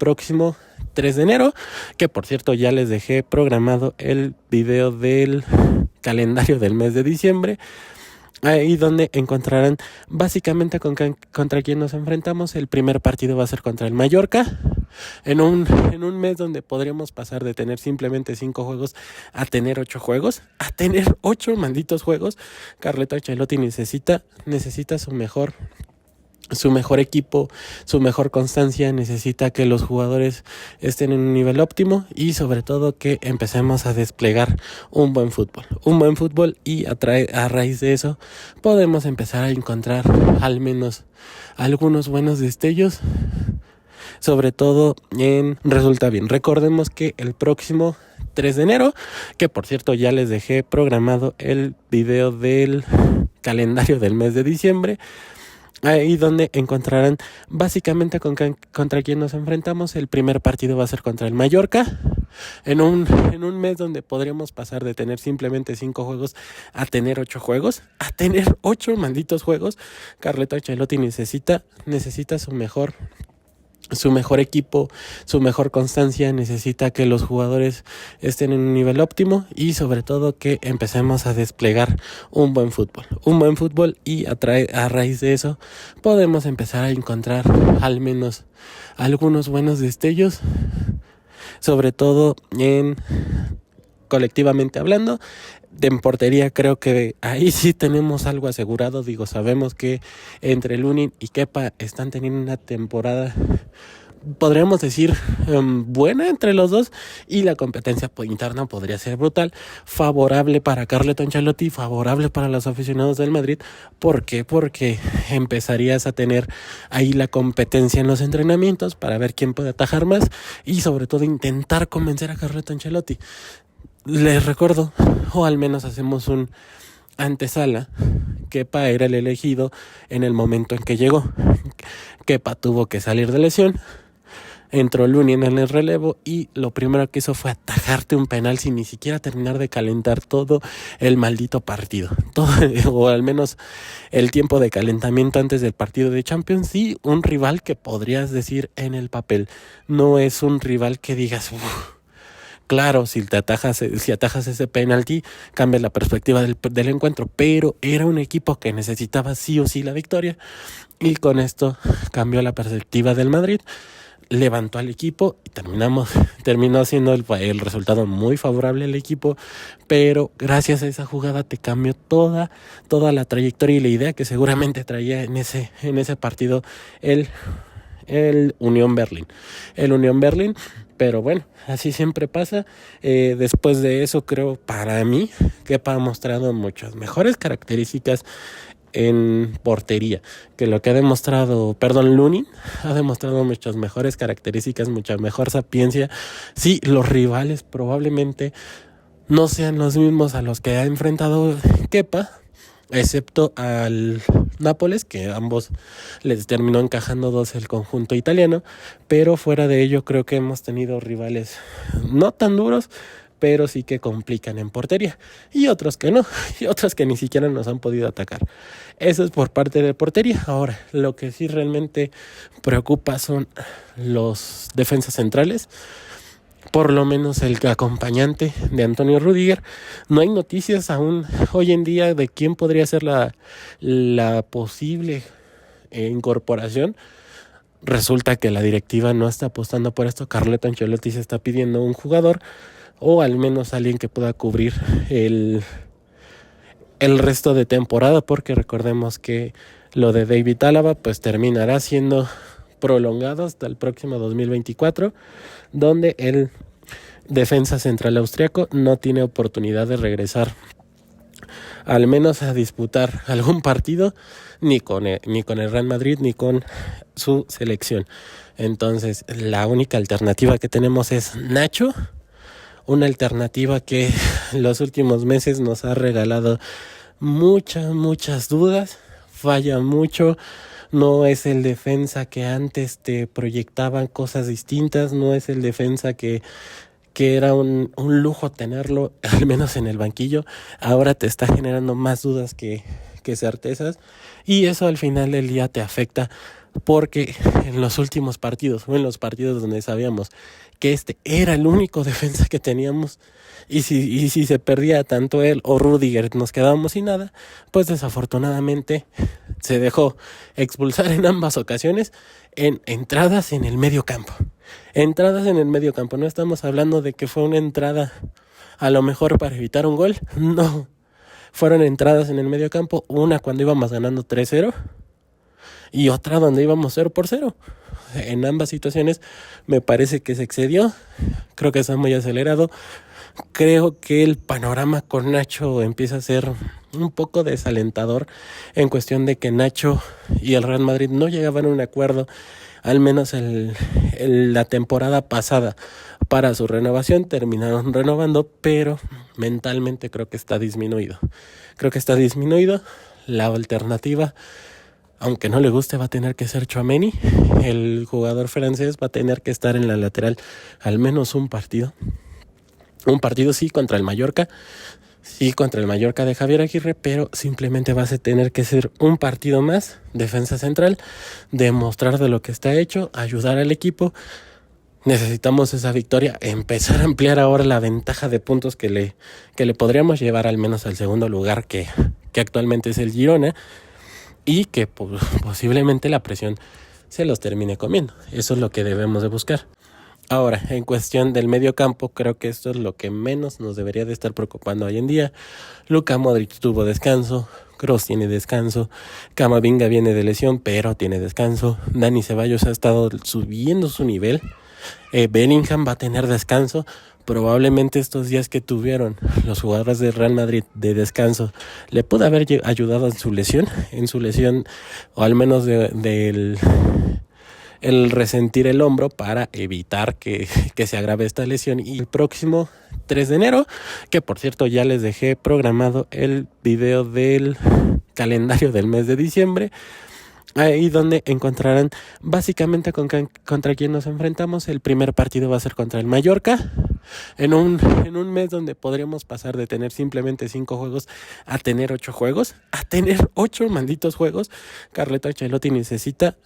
próximo 3 de enero, que por cierto ya les dejé programado el video del calendario del mes de diciembre, ahí donde encontrarán básicamente contra quién nos enfrentamos. El primer partido va a ser contra el Mallorca, en un mes donde podríamos pasar de tener simplemente 5 juegos a tener 8 juegos, a tener 8 malditos juegos. Carleto Ancelotti necesita su mejor equipo, su mejor constancia, necesita que los jugadores estén en un nivel óptimo y sobre todo que empecemos a desplegar un buen fútbol y a raíz de eso podemos empezar a encontrar al menos algunos buenos destellos, sobre todo en resulta bien. Recordemos que el próximo 3 de enero, que por cierto ya les dejé programado el video del calendario del mes de diciembre, ahí donde encontrarán básicamente contra quién nos enfrentamos. El primer partido va a ser contra el Mallorca, en un mes donde podríamos pasar de tener simplemente 5 juegos a tener 8 juegos, a tener 8 malditos juegos. Carleto Ancelotti necesita su mejor equipo, su mejor constancia, necesita que los jugadores estén en un nivel óptimo y sobre todo que empecemos a desplegar un buen fútbol y a raíz de eso podemos empezar a encontrar al menos algunos buenos destellos, sobre todo en colectivamente hablando. En portería creo que ahí sí tenemos algo asegurado. Sabemos que entre Lunin y Kepa están teniendo una temporada, podríamos decir, buena entre los dos, y la competencia interna podría ser brutal, favorable para Carleto Ancelotti, favorable para los aficionados del Madrid. ¿Por qué? Porque empezarías a tener ahí la competencia en los entrenamientos para ver quién puede atajar más y sobre todo intentar convencer a Carleto Ancelotti. Les recuerdo, o al menos hacemos un antesala, Kepa era el elegido en el momento en que llegó. Kepa tuvo que salir de lesión, entró Lunin en el relevo y lo primero que hizo fue atajarte un penal sin ni siquiera terminar de calentar todo el maldito partido, o al menos el tiempo de calentamiento antes del partido de Champions. Y un rival que podrías decir en el papel no es un rival que digas claro, si atajas ese penalti, cambia la perspectiva del encuentro, pero era un equipo que necesitaba sí o sí la victoria, y con esto cambió la perspectiva del Madrid, levantó al equipo y terminó siendo el resultado muy favorable al equipo, pero gracias a esa jugada te cambió toda la trayectoria y la idea que seguramente traía en ese partido el Unión Berlín. Pero bueno, así siempre pasa. Después de eso, creo, para mí, Kepa ha mostrado muchas mejores características en portería que lo que ha demostrado, Lunin ha demostrado muchas mejores características, mucha mejor sapiencia. Sí, los rivales probablemente no sean los mismos a los que ha enfrentado Kepa, excepto al Nápoles, que ambos les terminó encajando 2 el conjunto italiano, pero fuera de ello creo que hemos tenido rivales no tan duros, pero sí que complican en portería, y otros que no, y otros que ni siquiera nos han podido atacar. Eso es por parte de portería. Ahora, lo que sí realmente preocupa son los defensas centrales, por lo menos el acompañante de Antonio Rüdiger. No hay noticias aún hoy en día de quién podría ser la posible incorporación. Resulta que la directiva no está apostando por esto. Carleto Ancelotti se está pidiendo un jugador, o al menos alguien que pueda cubrir el resto de temporada, porque recordemos que lo de David Álava pues terminará siendo prolongado hasta el próximo 2024, donde el defensa central austriaco no tiene oportunidad de regresar, al menos a disputar algún partido, ni con el Real Madrid ni con su selección. Entonces la única alternativa que tenemos es Nacho, una alternativa que en los últimos meses nos ha regalado muchas dudas, falla mucho. No es el defensa que antes te proyectaban cosas distintas, no es el defensa que era un lujo tenerlo, al menos en el banquillo. Ahora te está generando más dudas que certezas, y eso al final del día te afecta porque en los últimos partidos o en los partidos donde sabíamos que este era el único defensa que teníamos y si se perdía tanto él o Rudiger nos quedábamos sin nada, pues desafortunadamente se dejó expulsar en ambas ocasiones en entradas en el medio campo. Entradas en el medio campo, no estamos hablando de que fue una entrada a lo mejor para evitar un gol, no. Fueron entradas en el medio campo, una cuando íbamos ganando 3-0 y otra donde íbamos 0-0. En ambas situaciones me parece que se excedió, creo que está muy acelerado. Creo que el panorama con Nacho empieza a ser un poco desalentador en cuestión de que Nacho y el Real Madrid no llegaban a un acuerdo, al menos la temporada pasada, para su renovación. Terminaron renovando, pero mentalmente creo que está disminuido. La alternativa, aunque no le guste, va a tener que ser Tchouaméni. El jugador francés va a tener que estar en la lateral al menos un partido. Un partido sí contra el Mallorca de Javier Aguirre, pero simplemente vas a tener que ser un partido más, defensa central, demostrar de lo que está hecho, ayudar al equipo. Necesitamos esa victoria, empezar a ampliar ahora la ventaja de puntos que le podríamos llevar al menos al segundo lugar que actualmente es el Girona, y que posiblemente la presión se los termine comiendo. Eso es lo que debemos de buscar. Ahora, en cuestión del medio campo, creo que esto es lo que menos nos debería de estar preocupando hoy en día. Luka Modric tuvo descanso, Kroos tiene descanso, Camavinga viene de lesión, pero tiene descanso, Dani Ceballos ha estado subiendo su nivel, Bellingham va a tener descanso. Probablemente estos días que tuvieron los jugadores del Real Madrid de descanso le pudo haber ayudado en su lesión, o al menos el resentir el hombro para evitar que se agrave esta lesión. Y el próximo 3 de enero, que por cierto ya les dejé programado el video del calendario del mes de diciembre, ahí donde encontrarán básicamente contra quién nos enfrentamos. El primer partido va a ser contra el Mallorca, en un mes donde podríamos pasar de tener simplemente 5 juegos a tener 8 juegos, a tener 8 malditos juegos. Carleto Ancelotti necesita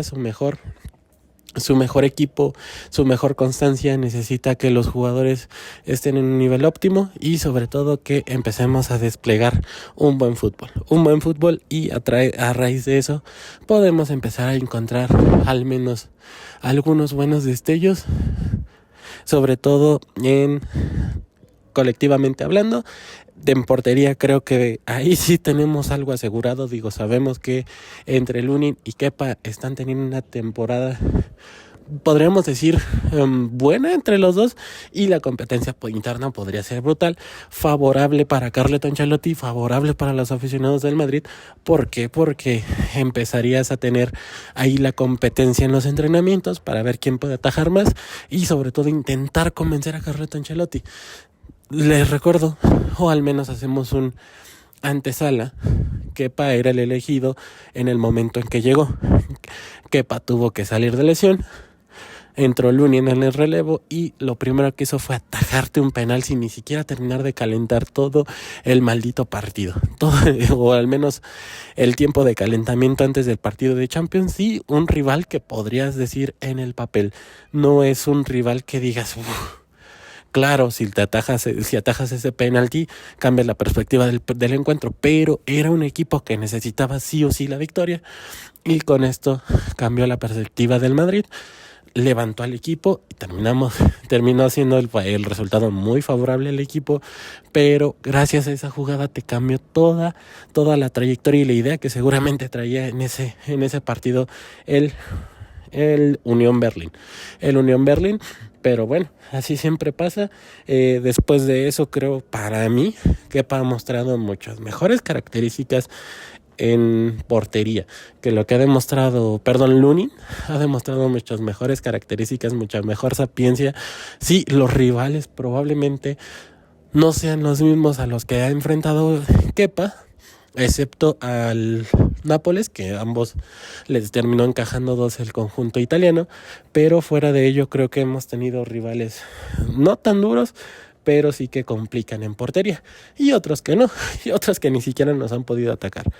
su mejor equipo, su mejor constancia, necesita que los jugadores estén en un nivel óptimo y sobre todo que empecemos a desplegar un buen fútbol y a raíz de eso podemos empezar a encontrar al menos algunos buenos destellos, sobre todo colectivamente hablando. En portería creo que ahí sí tenemos algo asegurado. Sabemos que entre Lunin y Kepa están teniendo una temporada, podríamos decir, buena entre los dos, y la competencia interna podría ser brutal, favorable para Carleto Ancelotti, favorable para los aficionados del Madrid. ¿Por qué? Porque empezarías a tener ahí la competencia en los entrenamientos para ver quién puede atajar más y sobre todo intentar convencer a Carleto Ancelotti. Les recuerdo, o al menos hacemos un antesala, Kepa era el elegido en el momento en que llegó. Kepa tuvo que salir de lesión, entró Lunin en el relevo y lo primero que hizo fue atajarte un penal sin ni siquiera terminar de calentar todo el maldito partido, o al menos el tiempo de calentamiento antes del partido de Champions. Y un rival que podrías decir en el papel no es un rival que digas claro, si atajas ese penalti, cambia la perspectiva del encuentro, pero era un equipo que necesitaba sí o sí la victoria, y con esto cambió la perspectiva del Madrid, levantó al equipo y terminó siendo el resultado muy favorable al equipo, pero gracias a esa jugada te cambió toda la trayectoria y la idea que seguramente traía en ese partido el Unión Berlín. Pero bueno, así siempre pasa. Después de eso, creo, para mí, Kepa ha mostrado muchas mejores características en portería que lo que ha demostrado, Lunin ha demostrado muchas mejores características, mucha mejor sapiencia. Sí, los rivales probablemente no sean los mismos a los que ha enfrentado Kepa, excepto al Nápoles, que ambos les terminó encajando 2 el conjunto italiano, pero fuera de ello creo que hemos tenido rivales no tan duros, pero sí que complican en portería, y otros que no, y otros que ni siquiera nos han podido atacar.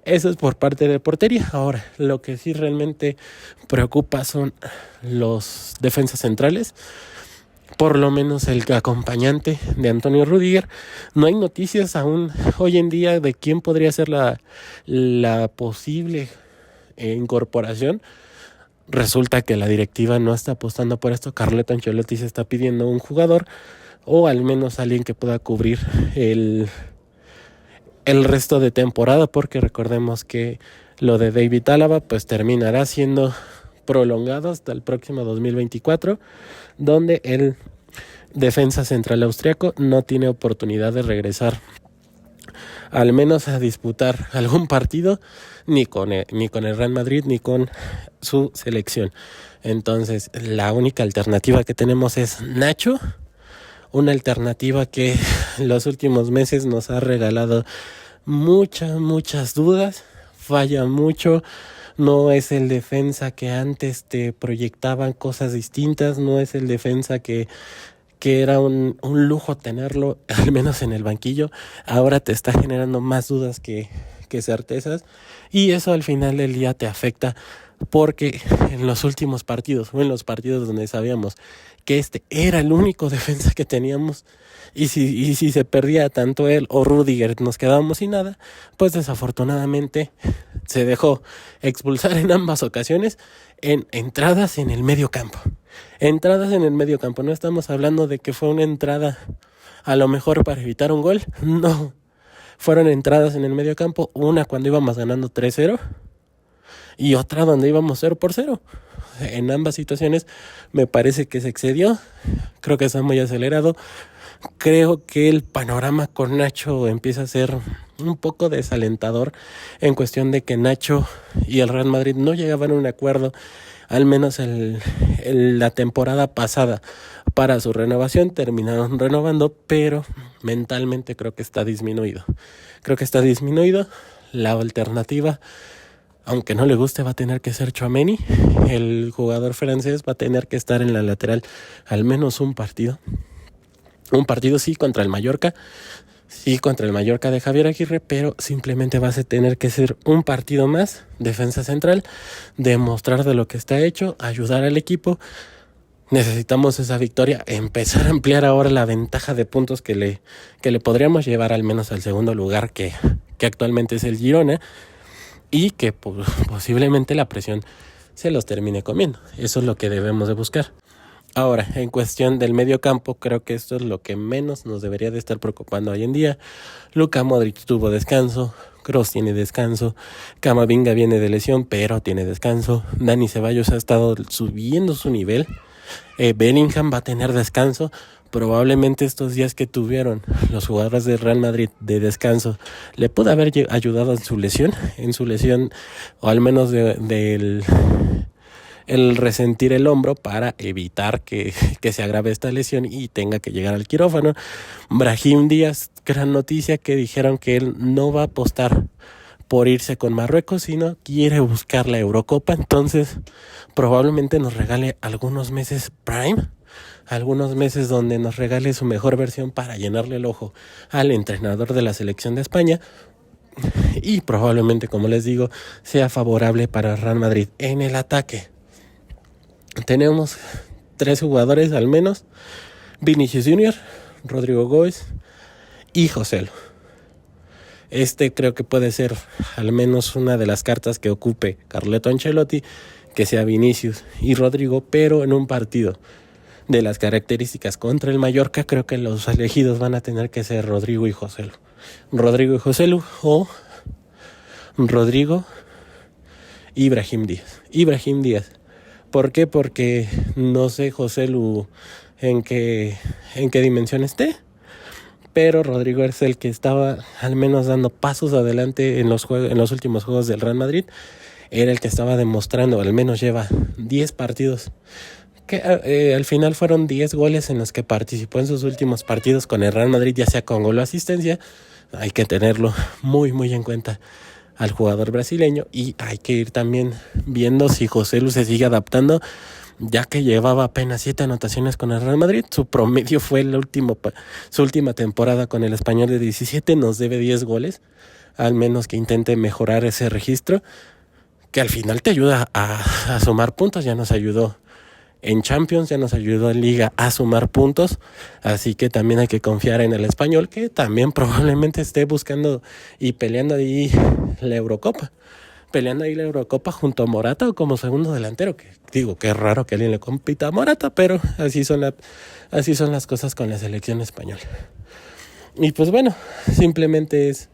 Eso es por parte de portería. Ahora, lo que sí realmente preocupa son los defensas centrales, por lo menos el acompañante de Antonio Rüdiger. No hay noticias aún hoy en día de quién podría ser la posible incorporación. Resulta que la directiva no está apostando por esto. Carleto Ancelotti se está pidiendo un jugador, o al menos alguien que pueda cubrir el resto de temporada, porque recordemos que lo de David Álava pues terminará siendo prolongado hasta el próximo 2024, donde el defensa central austriaco no tiene oportunidad de regresar, al menos a disputar algún partido, ni con el Real Madrid ni con su selección. Entonces la única alternativa que tenemos es Nacho, una alternativa que en los últimos meses nos ha regalado muchas dudas, falla mucho. No es el defensa que antes te proyectaban cosas distintas, no es el defensa que era un lujo tenerlo, al menos en el banquillo. Ahora te está generando más dudas que certezas, y eso al final del día te afecta, porque en los últimos partidos, o en los partidos donde sabíamos que este era el único defensa que teníamos, y si se perdía tanto él o Rüdiger, nos quedábamos sin nada, pues desafortunadamente se dejó expulsar en ambas ocasiones en entradas en el medio campo. Entradas en el medio campo, no estamos hablando de que fue una entrada a lo mejor para evitar un gol, no. Fueron entradas en el medio campo, una cuando íbamos ganando 3-0 y otra donde íbamos 0-0. En ambas situaciones me parece que se excedió, creo que está muy acelerado. Creo que el panorama con Nacho empieza a ser un poco desalentador, en cuestión de que Nacho y el Real Madrid no llegaban a un acuerdo, al menos la temporada pasada, para su renovación. Terminaron renovando, pero mentalmente creo que está disminuido. La alternativa, aunque no le guste, va a tener que ser Tchouaméni. El jugador francés va a tener que estar en la lateral al menos un partido. Sí contra el Mallorca de Javier Aguirre, pero simplemente vas a tener que ser un partido más, defensa central, demostrar de lo que está hecho, ayudar al equipo. Necesitamos esa victoria, empezar a ampliar ahora la ventaja de puntos que le podríamos llevar al menos al segundo lugar, que actualmente es el Girona, y que posiblemente la presión se los termine comiendo. Eso es lo que debemos de buscar. Ahora, en cuestión del medio campo, creo que esto es lo que menos nos debería de estar preocupando hoy en día. Luka Modric tuvo descanso, Kroos tiene descanso, Camavinga viene de lesión, pero tiene descanso, Dani Ceballos ha estado subiendo su nivel, Bellingham va a tener descanso. Probablemente estos días que tuvieron los jugadores del Real Madrid de descanso le pudo haber ayudado en su lesión, o al menos el resentir el hombro, para evitar que se agrave esta lesión y tenga que llegar al quirófano. Brahim Díaz, gran noticia, que dijeron que él no va a apostar por irse con Marruecos, sino quiere buscar la Eurocopa. Entonces probablemente nos regale algunos meses prime, algunos meses donde nos regale su mejor versión para llenarle el ojo al entrenador de la selección de España, y probablemente, como les digo, sea favorable para Real Madrid. En el ataque tenemos 3 jugadores al menos: Vinicius Junior, Rodrigo Góez y Joselu. Creo que puede ser al menos una de las cartas que ocupe Carleto Ancelotti, que sea Vinicius y Rodrigo, pero en un partido de las características contra el Mallorca, creo que los elegidos van a tener que ser Rodrigo y Joselu, o Rodrigo y Brahim Díaz. ¿Por qué? Porque no sé Joselu en qué dimensión esté, pero Rodrigo es el que estaba al menos dando pasos adelante en los últimos juegos del Real Madrid. Era el que estaba demostrando, al menos lleva 10 partidos, que al final fueron 10 goles en los que participó en sus últimos partidos con el Real Madrid, ya sea con gol o asistencia. Hay que tenerlo muy en cuenta al jugador brasileño, y hay que ir también viendo si Joselu se sigue adaptando ya que llevaba apenas 7 anotaciones con el Real Madrid. Su promedio fue su última temporada con el Español de 17, nos debe 10 goles, al menos que intente mejorar ese registro, que al final te ayuda a sumar puntos. Ya nos ayudó en Champions, ya nos ayudó en Liga a sumar puntos, así que también hay que confiar en el Español, que también probablemente esté buscando y peleando ahí la Eurocopa. Junto a Morata o como segundo delantero, que digo que es raro que alguien le compita a Morata, pero así son las cosas con la selección española. Y pues bueno, simplemente es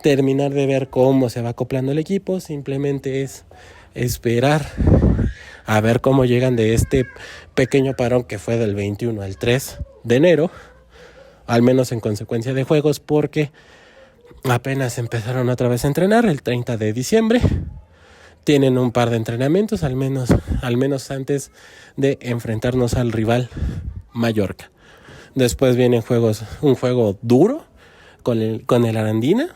terminar de ver cómo se va acoplando el equipo, simplemente es esperar a ver cómo llegan de este pequeño parón que fue del 21 al 3 de enero, al menos en consecuencia de juegos, porque apenas empezaron otra vez a entrenar el 30 de diciembre. Tienen un par de entrenamientos, al menos antes de enfrentarnos al rival Mallorca. Después vienen un juego duro con el Arandina,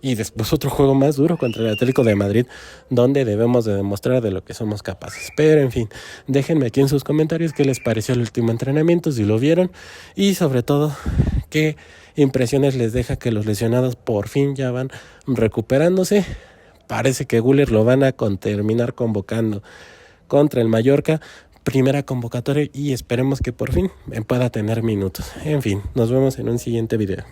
y después otro juego más duro contra el Atlético de Madrid, donde debemos de demostrar de lo que somos capaces. Pero en fin, déjenme aquí en sus comentarios qué les pareció el último entrenamiento, si lo vieron, y sobre todo qué impresiones les deja que los lesionados por fin ya van recuperándose. Parece que Güler lo van a terminar convocando contra el Mallorca, primera convocatoria, y esperemos que por fin pueda tener minutos. En fin, nos vemos en un siguiente video.